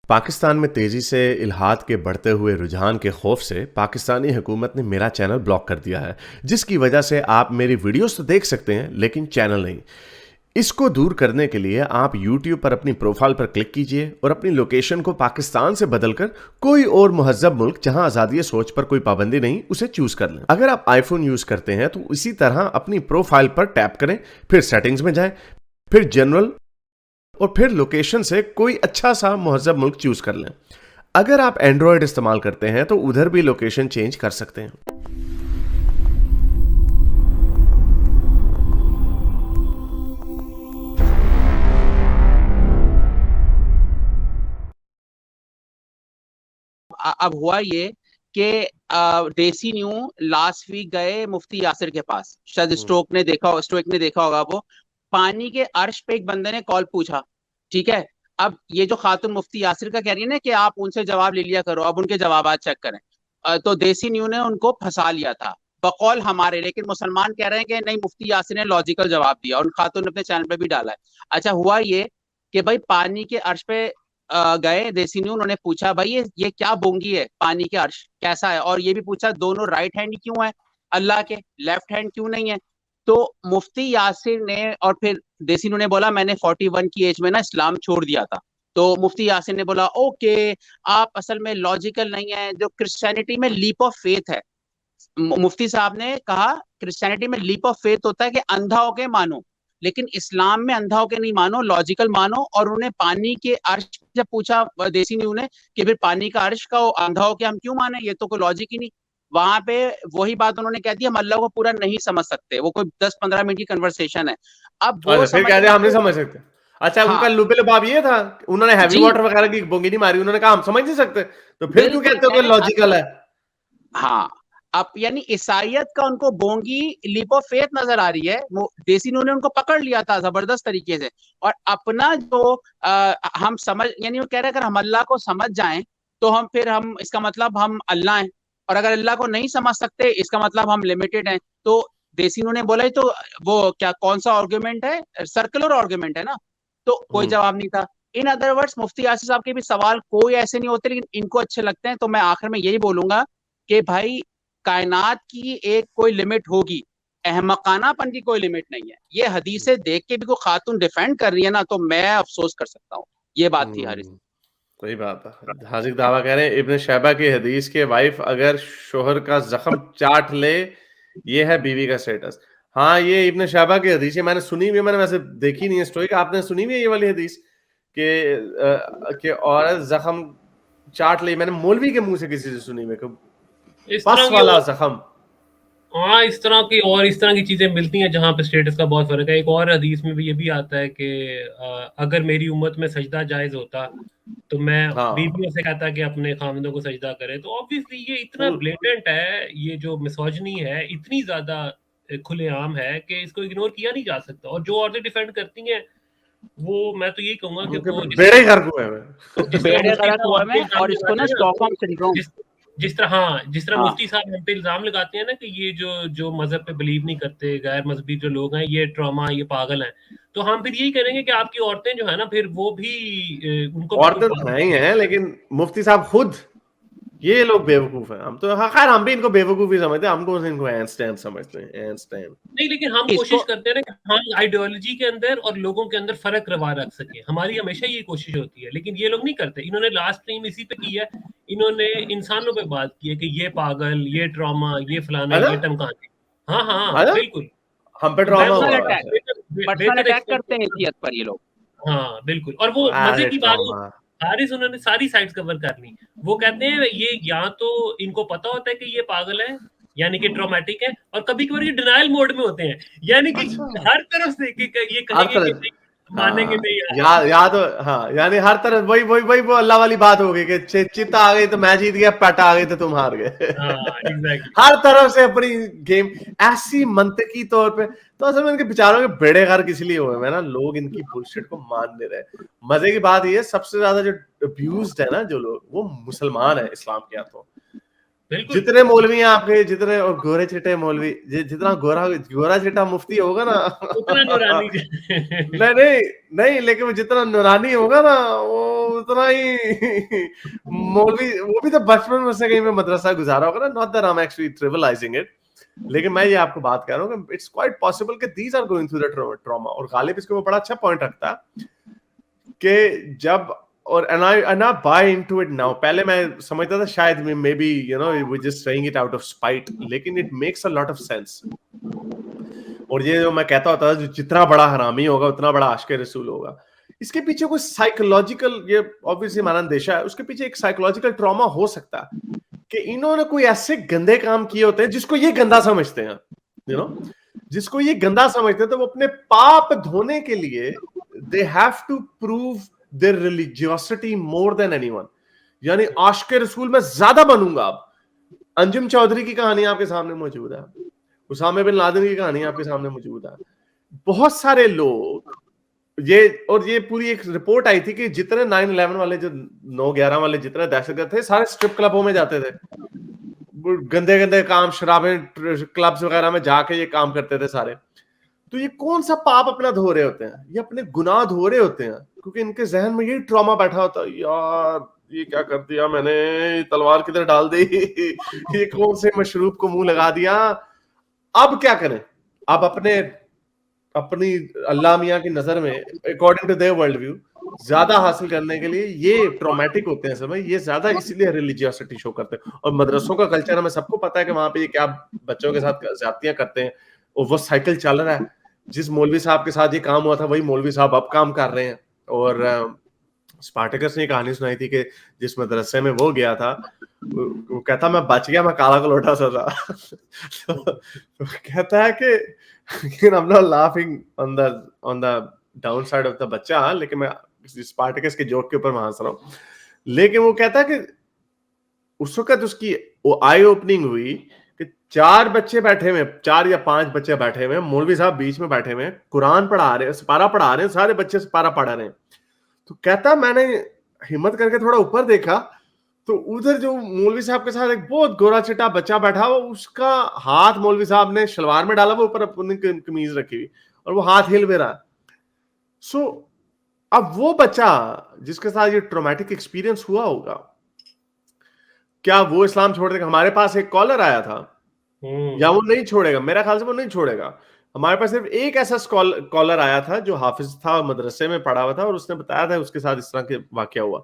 पाकिस्तान में तेजी से इल्हाद के बढ़ते हुए रुझान के खौफ से पाकिस्तानी हुकूमत ने मेरा चैनल ब्लॉक कर दिया है, जिसकी वजह से आप मेरी वीडियोस तो देख सकते हैं लेकिन चैनल नहीं। इसको दूर करने के लिए आप YouTube पर अपनी प्रोफाइल पर क्लिक कीजिए और अपनी लोकेशन को पाकिस्तान से बदलकर कोई और मुहज्जब मुल्क जहां आज़ादी सोच पर कोई पाबंदी नहीं उसे चूज कर लें। अगर आप आईफोन यूज करते हैं तो इसी तरह अपनी प्रोफाइल पर टैप करें, फिर सेटिंग्स में जाएं, फिर जनरल और फिर लोकेशन से कोई अच्छा सा मुहज्जब मुल्क चूज कर लें। अगर आप एंड्रॉयड इस्तेमाल करते हैं तो उधर भी लोकेशन चेंज कर सकते हैं। अब हुआ ये कि देसी न्यू लास्ट वीक गए मुफ्ती यासिर के पास, शायद स्टोक ने देखा होगा। वो पानी के अर्श पे एक बंदे ने कॉल पूछा, ठीक है। अब ये जो खातून मुफ्ती यासिर का कह रही है ना कि आप उनसे जवाब ले लिया करो, अब उनके जवाब चेक करें। तो देसी न्यू ने उनको फंसा लिया था बकौल हमारे, लेकिन मुसलमान कह रहे हैं कि नहीं, मुफ्ती यासिर ने लॉजिकल जवाब दिया, और खातून ने अपने चैनल पे भी डाला है। अच्छा, हुआ ये कि भाई पानी के अर्श पे गए देसी न्यू, उन्होंने पूछा भाई ये क्या बोंगी है, पानी के अर्श कैसा है, और ये भी पूछा दोनों राइट हैंड क्यों है अल्लाह के, लेफ्ट हैंड क्यों नहीं है। तो मुफ्ती यासिर ने, और फिर देसी न्यू ने बोला मैंने 41 की एज में ना इस्लाम छोड़ दिया था। तो मुफ्ती यासिर ने बोला ओके, आप असल में लॉजिकल नहीं है, जो क्रिश्चियनिटी में लीप ऑफ फेथ है। मुफ्ती साहब ने कहा क्रिश्चियनिटी में लीप ऑफ फेथ होता है कि अंधा होके मानो, लेकिन इस्लाम में अंधा होके नहीं मानो, लॉजिकल मानो। और उन्हें पानी के अर्श जब पूछा देसी न्यू ने कि फिर पानी का अर्श का अंधा होके हम क्यों माने, ये तो कोई लॉजिक ही नहीं। वहां पे वही बात उन्होंने कह दी, हम अल्लाह को पूरा नहीं समझ सकते, वो कोई 10-15 मिनट की कन्वर्सेशन है। अब वो अच्छा, फिर समझ कहते रहे हम नहीं हैं समझ सकते। अच्छा, हाँ उनका लुबे लुबाब ये था, उन्होंने हैवी जी, वाटर वगैरह की बोंगी नहीं मारी, उन्होंने कहा हम समझ नहीं सकते, तो फिर क्यों बिल्कुल कहते हो कह कि रहे लॉजिकल है? हाँ। अब यानी ईसाइयत का उनको बोंगी लीप ऑफ फेथ नजर आ रही है। वो देसी ने उनको पकड़ लिया था जबरदस्त तरीके से, और अपना जो हम समझ, यानी वो कह रहे हैं अगर हम अल्लाह को समझ जाएं तो हम इसका मतलब हम अल्लाह हैं, और अगर अल्लाह को नहीं समझ सकते इसका मतलब हम लिमिटेड हैं। तो देसी ने बोला तो वो क्या, कौन सा आर्गुमेंट है, सर्कुलर आर्गुमेंट है ना। तो कोई हम्म। जवाब नहीं था। इन अदर वर्ड्स मुफ्ती यासिर साहब के भी सवाल कोई ऐसे नहीं होते, लेकिन इनको अच्छे लगते हैं। तो मैं आखिर में यही बोलूंगा कि भाई कायनात की एक कोई लिमिट होगी, अहमकानापन की कोई लिमिट नहीं है। ये हदीसें देख के भी कोई खातून डिफेंड कर रही है ना, तो मैं अफसोस कर सकता हूँ। ये बात थी हारिस। हम्म। सही बात है। हाजिक दावा कह रहे हैं इब्न शैबा की हदीस के वाइफ अगर शोहर का जख्म चाट ले, ये है बीवी का स्टेटस। हाँ, ये इब्न शैबा की हदीस है, मैंने सुनी हुई है, मैंने वैसे देखी नहीं है स्टोरी। आपने सुनी हुई है ये वाली हदीस कि औरत जख्म चाट ले? मैंने मौलवी के मुंह से किसी से सुनी हुई है कि इस पस तरह की वाला और जख्म। हाँ, इस तरह की चीजें मिलती हैं जहाँ पे स्टेटस का बहुत फर्क है। एक और हदीस में भी ये भी आता है कि अगर मेरी उम्मत में सजदा जायज होता तो मैं हाँ, बीवियों से कहता कि अपने खामदों को सजदा करे। तो ऑब्वियसली ये इतना फुल। ब्लेटेंट है, ये जो मिसोजिनी है इतनी ज्यादा खुलेआम है कि इसको इग्नोर किया नहीं जा सकता। और जो औरतें डिफेंड करती हैं, वो मैं तो यही कहूंगा कि उनके वो बेड़े गर्क हुए हैं। जिस तरह बेड़े मुफ्ती गलत साहब हुआ हम पे में, इल्जाम और इसको लगाते ना हैं ना, स्टॉकहोम सिंड्रोम। जिस जिस तरह हाँ मुफ्ती साहब हम पे इल्जाम लगाते हैं ना कि ये जो जो मजहब पे बिलीव नहीं करते, गैर मजहबी जो लोग हैं, ये ट्रॉमा, ये पागल हैं, तो हम फिर यही करेंगे कि आपकी औरतें जो है ना, फिर वो भी उनको भी कोई औरतें तो पागल हैं ही समझे। हैं, लेकिन मुफ्ती साहब खुद, ये लोग बेवकूफ हैं। हम तो, हाँ, खैर हम भी इनको बेवकूफी समझते हैं, हमको इनको आइंस्टाइन समझते हैं, आइंस्टाइन। नहीं, लेकिन हम इसको कोशिश करते हैं ना कि हम आइडियोलॉजी के अंदर और लोगों के अंदर फर्क करवा रख सकें। हमारी हमेशा ये कोशिश होती है, लेकिन ये लोग नहीं करते। इन्होंने लास्ट टाइम इसी पे की है, इन्होंने इंसानों पे बात की है कि ये पागल, ये ट्रॉमा, ये फलाना, है ना? ये टमकाने। हाँ हाँ, है ना? बिल्कुल। हम पे तो मैं ट्रॉमा वो पर्सनल हुआ अटैक, वैसे। पर्सनल बेहतर अटैक करते हैं एक्सपेक्ट। हैसियत पर ये लोग। हाँ, बिल्कुल। और वो मजे अरे की बात, ट्रॉमा। हारिस उन्होंने सारी साइड्स कवर कर ली। वो कहते हैं ये या तो इनको पता होता है कि ये पागल है, यानी कि ट्रॉमेटिक है, और कभी-कभार ये डिनायल मोड में होते हैं, यानी कि अच्छा, हर तरफ से कि ये हर कहेंगे कि तरफ। नहीं, मानेंगे हाँ, नहीं यार। या तो, हाँ, यानी हर तरफ वही वही वही वो अल्लाह वाली बात हो गई कि चित आ गई तो मैं जीत गया, पट आ गई तो तुम हार गए। हाँ, एग्ज़ैक्टली। हर तरफ से अपनी गेम, ऐसी मंतकी तौर पे। तो असल में इनके बेचारों के बेड़े गर्क इसलिए हुए हैं ना, लोग इनकी बुलशिट को मान नहीं रहे। मजे की बात ये है, सबसे ज्यादा जो अब्यूज्ड है ना जो लोग, वो मुसलमान है इस्लाम के हाथों। बिल्कुल जितने मौलवी हैं आपके, जितने और गोरे चिट्टे मौलवी, जितना गोरा चिट्टा मुफ्ती होगा ना उतना नूरानी नहीं नहीं नहीं, लेकिन वो जितना नूरानी होगा ना वो उतना ही मौलवी, वो भी तो बचपन में से कहीं में मदरसा गुजारा होगा ना। Not that I am actually trivializing it, लेकिन मैं ये आपको बात कह रहा हूँ कि इट्स क्वाइट पॉसिबल कि these are going through the trauma. और गालिब इसके ऊपर बड़ा अच्छा पॉइंट रखता है कि जब, और and I buy into it now, पहले मैं समझता था शायद maybe you know we just saying it out of spite, लेकिन it makes a lot of sense. और ये जो मैं कहता होता था, जो जितना बड़ा हरामी होगा उतना बड़ा आशिक़ रसूल होगा, इसके पीछे कोई साइकोलॉजिकल, ये ऑब्वियसली हमारा अंदेशा है, उसके पीछे एक साइकोलॉजिकल ट्रॉमा हो सकता है कि इन्होंने कोई ऐसे गंदे काम किए होते हैं जिसको ये गंदा समझते हैं, यू नो, जिसको ये गंदा समझते हैं, तो वो अपने पाप धोने के लिए they have to prove their religiosity more than anyone. यानी आशिक़ रसूल में ज्यादा बनूंगा। अब अंजुम चौधरी की कहानी आपके सामने मौजूद है, उसामा बिन लादेन की कहानी आपके सामने मौजूद है, बहुत सारे लोग ये, और ये पूरी एक रिपोर्ट आई थी कि जितने 9/11 वाले, जो 9/11 वाले जितने दहशतगर्द थे, सारे स्ट्रिप क्लबों में जाते थे, गंदे गंदे काम, शराबें, क्लब्स वगैरह में जाके ये काम करते थे सारे। तो ये कौन सा पाप अपना धो रहे होते हैं? ये अपने गुनाह धो रहे होते हैं, क्योंकि इनके जहन में यही ट्रॉमा बैठा होता है, यार ये क्या कर दिया मैंने, तलवार किधर डाल दी ये कौन से मशरूब को मुंह लगा दिया, अब क्या करें? अब अपनी अल्लाह मियां की नजर में, according to their world view, ज्यादा हासिल करने के लिए ये ट्रॉमेटिक होते हैं समय, ये ज्यादा इसीलिए रिलीजियोसिटी शो करते हैं। और मदरसों का कल्चर हमें सबको पता है कि वहां पे ये क्या बच्चों के साथ ज्यादतियां करते हैं, और वो साइकिल चल रहा है। जिस मौलवी साहब के साथ ये काम हुआ था, वही मौलवी साहब अब काम कर रहे हैं। और स्पार्टकस ने कहानी सुनाई थी कि जिस मदरसे में वो गया था, वो कहता मैं बच गया, मैं काला कलोटा सा था तो कहता है कि I'm not laughing on the downside of the बच्चा, लेकिन मैं स्पार्टकस के जोक के ऊपर मैं हंस रहा हूँ। लेकिन वो कहता है कि उस वक्त उसकी वो आई ओपनिंग हुई कि 4 बच्चे बैठे हुए, 4 या 5 बच्चे बैठे हुए, मौलवी साहब बीच में बैठे हुए, कुरान पढ़ा रहे हैं, सिपारा पढ़ा रहे हैं, सारे बच्चे सिपारा पढ़ा रहे हैं। तो कहता मैंने हिम्मत करके थोड़ा ऊपर देखा, तो उधर जो मौलवी साहब के साथ एक बहुत गोरा चिट्टा बच्चा बैठा हुआ, उसका हाथ मौलवी साहब ने शलवार में डाला, वो ऊपर अपनी कमीज रखी हुई, और वो हाथ हिल भी रहा। सो अब वो बच्चा जिसके साथ ये ट्रॉमेटिक एक्सपीरियंस हुआ होगा, क्या वो इस्लाम छोड़ देगा? हमारे पास एक कॉलर आया था, या वो नहीं छोड़ेगा? मेरा ख्याल से वो नहीं छोड़ेगा। हमारे पास सिर्फ एक ऐसा कॉलर आया था जो हाफिज था, मदरसे में पढ़ा हुआ था, और उसने बताया था उसके साथ इस तरह के वाकया हुआ।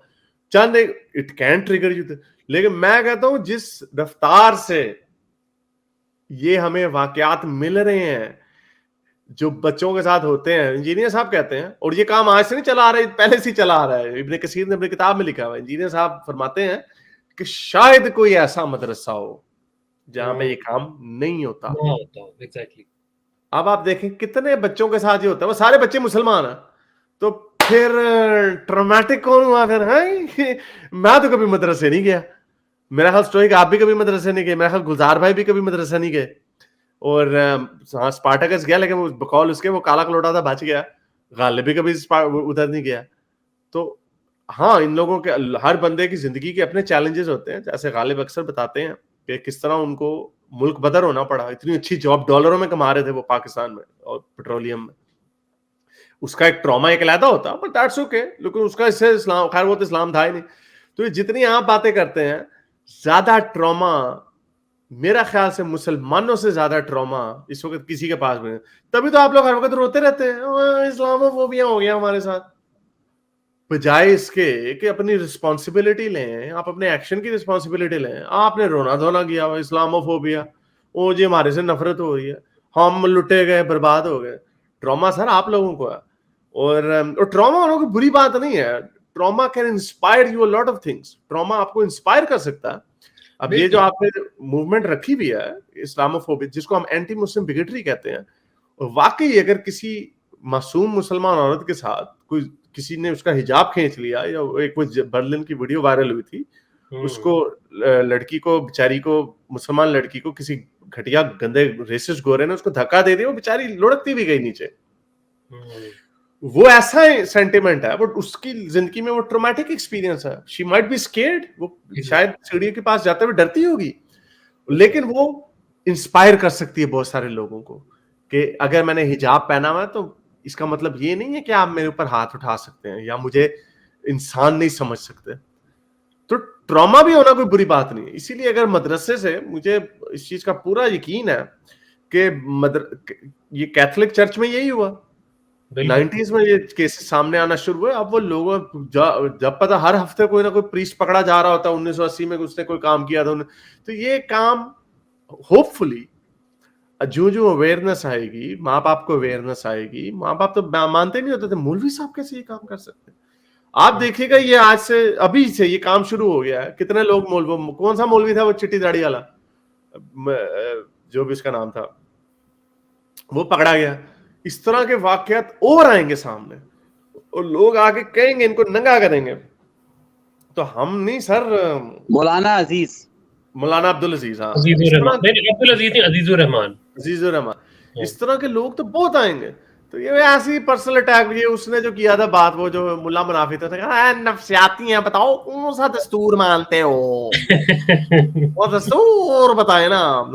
चंद इट कैन ट्रिगर यू, लेकिन मैं कहता हूं जिस रफ्तार से ये हमें वाकयात मिल रहे हैं जो बच्चों के साथ होते हैं, इंजीनियर साहब कहते हैं, और ये काम आज से नहीं चला आ रहा है, पहले से ही चला आ रहा है। इब्ने कसीर ने अपनी किताब में लिखा हुआ है, इंजीनियर साहब फरमाते हैं कि शायद कोई ऐसा मदरसा हो जहां पे ये काम नहीं होता। एग्जैक्टली। अब आप देखें कितने बच्चों के साथ ये होता है, वो सारे बच्चे मुसलमान हैं, तो फिर ट्रॉमेटिक कौन हुआ फिर? है मैं तो कभी मदरसे नहीं गया, मेरा ख्याल स्टोइक आप भी कभी मदरसे नहीं गए, मेरा ख्याल गुलजार भाई भी कभी मदरसा नहीं गए, और हाँ स्पार्टकस गया, लेकिन बकौल उसके वो काला कलोटा था, बच गया। गालिब भी कभी उधर नहीं गया। तो हाँ, इन लोगों के हर बंदे की जिंदगी के अपने चैलेंजेस होते हैं, जैसे गालिब अक्सर बताते हैं कि किस तरह उनको मुल्क बदर होना पड़ा। इतनी अच्छी जॉब डॉलरों में कमा रहे थे वो पाकिस्तान में और पेट्रोलियम में, उसका एक ट्रॉमा एक अलहदा होता, बट दैट्स ओके, लेकिन उसका इससे इस्लाम, खैर वो तो इस्लाम था ही नहीं। तो ये जितनी आप बातें करते हैं, ज्यादा ट्रॉमा मेरा ख्याल से मुसलमानों से ज्यादा ट्रॉमा इस वक्त किसी के पास में। तभी तो आप लोग हर वक्त रोते रहते हैं इस्लामोफोबिया हो गया हमारे साथ, बजाय इसके कि अपनी रिस्पॉन्सिबिलिटी लें, आप अपने एक्शन की रिस्पॉन्सिबिलिटी लें। आपने रोना धोना किया हुआ इस्लामोफोबिया, ओ जी हमारे से नफरत हो रही है, हम लुटे गए, बर्बाद हो गए। ट्रॉमा सर आप लोगों को है, और ट्रॉमा होना कोई बुरी बात नहीं है। Trauma can inspire you a lot of things. Trauma आपको इंस्पायर कर सकता है। अब ये जो आपने मूवमेंट रखी भी है इस्लामोफोबिक, जिसको हम एंटी मुस्लिम बिगेटरी कहते हैं, और वाकई अगर किसी मासूम मुसलमान औरत के साथ कोई किसी ने उसका हिजाब खींच लिया, या एक वो बर्लिन की वीडियो वायरल हुई थी, उसको लड़की को, बेचारी को, मुसलमान लड़की को किसी घटिया गंदे रेसिस्ट गोरे ने उसको धक्का दे दिया, वो बेचारी लुढ़कती भी गई नीचे। वो ऐसा सेंटिमेंट है, बट उसकी जिंदगी में वो ट्रॉमेटिक एक्सपीरियंस है। शी माइट बी स्केर्ड, वो शायद सीढ़ी के पास जाते हुए डरती होगी, लेकिन वो इंस्पायर कर सकती है बहुत सारे लोगों को कि अगर मैंने हिजाब पहना हुआ है तो इसका मतलब ये नहीं है कि आप मेरे ऊपर हाथ उठा सकते हैं या मुझे इंसान नहीं समझ सकते। तो ट्रॉमा भी होना कोई बुरी बात नहीं है। इसीलिए अगर मदरसे से, मुझे इस चीज का पूरा यकीन है कि ये कैथोलिक चर्च में यही हुआ, 90s में ये केसेस सामने आना शुरू हुए। अब वो लोगों जब पता हर हफ्ते कोई ना कोई प्रीस्ट पकड़ा जा रहा होता, 1980 में उसने कोई काम किया था, तो ये काम होपफुली जो अवेयरनेस आएगी, माँ बाप को अवेयरनेस आएगी। माँ बाप तो मानते नहीं होते थे, मौलवी साहब कैसे ये काम कर सकते हैं। आप देखिएगा ये आज से, अभी से ये काम शुरू हो गया है। कितने लोग कौन सा मौलवी था वो चिट्टी दाढ़ी वाला, जो भी उसका नाम था, वो पकड़ा गया। इस तरह के वाकयात और आएंगे सामने और लोग आके कहेंगे इनको नंगा करेंगे। तो हम नहीं सर, मौलाना अब्दुल अजीज, हाँ, अजीजुर रहमान, इस तरह के लोग तो बहुत आएंगे। तो ये ऐसी पर्सनल अटैक, ये उसने जो किया था बात, वो जो मुल्ला मुनाफी था, नफ्सियाती हैं, बताओ कौन सा दस्तूर मानते हो, वो दस्तूर बताए ना।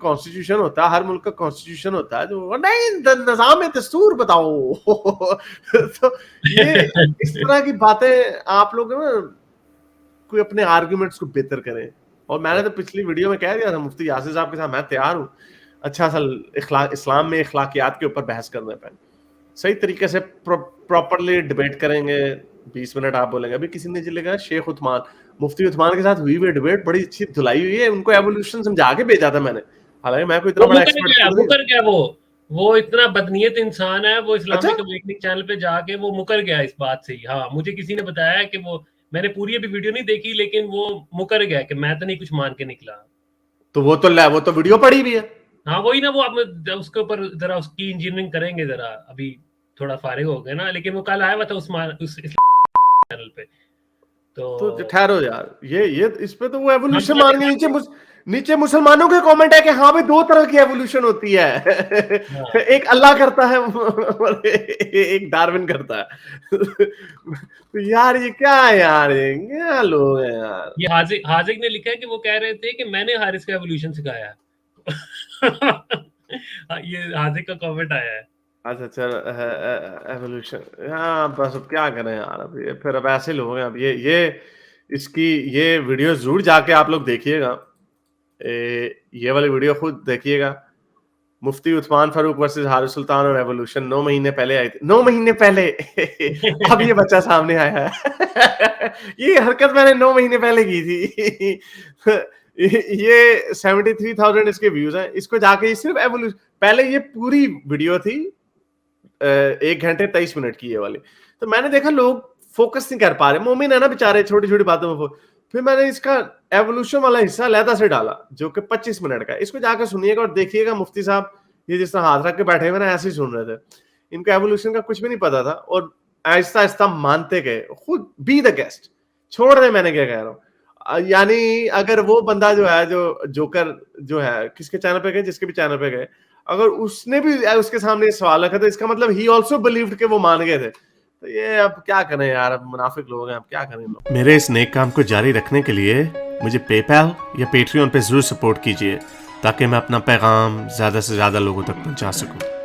कॉन्स्टिट्यूशन होता है, हर मुल्क का कॉन्स्टिट्यूशन होता है, जो नहीं निजाम दस्तूर बताओ। तो ये इस तरह की बातें आप लोग ना कोई अपने आर्गुमेंट्स को बेहतर करें। और मैंने तो पिछली वीडियो में कह दिया था, मुफ्ती यासिर साहब के साथ मैं तैयार हूँ अच्छा सा इस्लाम में इखलाकियात के ऊपर बहस करने पर, सही तरीके से प्रॉपरली डिबेट करेंगे। 20 मिनट आप बोलेंगे। अभी किसी ने लिखा शेख उस्मान, मुफ्ती उस्मान के साथ हुई हुई डिबेट बड़ी अच्छी धुलाई हुई है। उनको एवोल्यूशन समझा के भेजा था मैंने, हालांकि मैं कोई इतना बड़ा एक्सपर्ट मुकर गया। वो इतना बदनीयत इंसान है। वो इस्लामिक अवेकनिंग चैनल पे जाके वो मुकर गया इस बात से ही। हाँ, मुझे किसी ने बताया कि वो, मैंने पूरी अभी वीडियो नहीं देखी, लेकिन वो मुकर गया कि मैं तो नहीं कुछ मान के निकला। तो वो तो वीडियो पड़ी भी है। हाँ वही ना, वो आप उसके ऊपर जरा उसकी इंजीनियरिंग करेंगे जरा, अभी थोड़ा फारिग हो गए ना। लेकिन वो कल आया हुआ था उस चैनल पे। तो ठहरो यार, ये इस पे तो वो एवोल्यूशन मान के नीचे मुसलमानों के कमेंट है कि हाँ भाई 2 तरह की एवोल्यूशन होती है। एक अल्लाह करता है और एक डार्विन करता है। तो यार ये क्या है यार, ये क्या लोग हैं यार। ये हाजिक ने लिखा है कि वो कह रहे थे कि मैंने हारिस का एवोल्यूशन सिखाया। ये हाजिक का कमेंट आया है। अच्छा एवोल्यूशन, हाँ बस अब क्या करें यार। अब ये फिर अब ऐसे लोग हैं। अब ये वीडियो जरूर जाके आप लोग देखिएगा, ये वाली वीडियो खुद देखिएगा। मुफ्ती उस्मान फारूक वर्सेस हारिस सुल्तान और एवोल्यूशन 9 महीने पहले आई थी, 9 महीने पहले। अब ये बच्चा सामने आया है। ये हरकत मैंने 9 महीने पहले की थी। ये 73,000 इसके व्यूज हैं। इसको जाके सिर्फ एवोल्यूशन, पहले ये पूरी वीडियो थी 1 घंटे 23 मिनट की ये वाली। तो मैंने देखा लोग फोकस नहीं कर पा रहे, मोमिन है ना बेचारे, छोटी छोटी बातों में। फिर मैंने इसका एवोल्यूशन वाला हिस्सा लहदा से डाला जो कि 25 मिनट का। इसको जाकर सुनिएगा और देखिएगा। मुफ्ती साहब ये जिस तरह हाथ रख के बैठे हुए ना, ऐसे ही सुन रहे थे। इनको एवोल्यूशन का कुछ भी नहीं पता था और आहिस्ता आहिस्ता मानते गए। खुद बी द गेस्ट, छोड़ रहे। मैंने क्या कह रहा हूँ, यानी अगर वो बंदा जो है, जो जोकर जो है, किसके चैनल पे गए, जिसके भी चैनल पे गए, अगर उसने भी उसके सामने सवाल रखा, तो इसका मतलब ही ऑल्सो बिलीव्ड कि वो मान गए थे। तो ये अब क्या करें यार, अब मुनाफिक लोग हैं, अब क्या करें लोग। मेरे इस नेक काम को जारी रखने के लिए मुझे पेपैल या पेट्रियन पे जरूर सपोर्ट कीजिए, ताकि मैं अपना पैगाम ज्यादा से ज्यादा लोगों तक पहुंचा सकूं।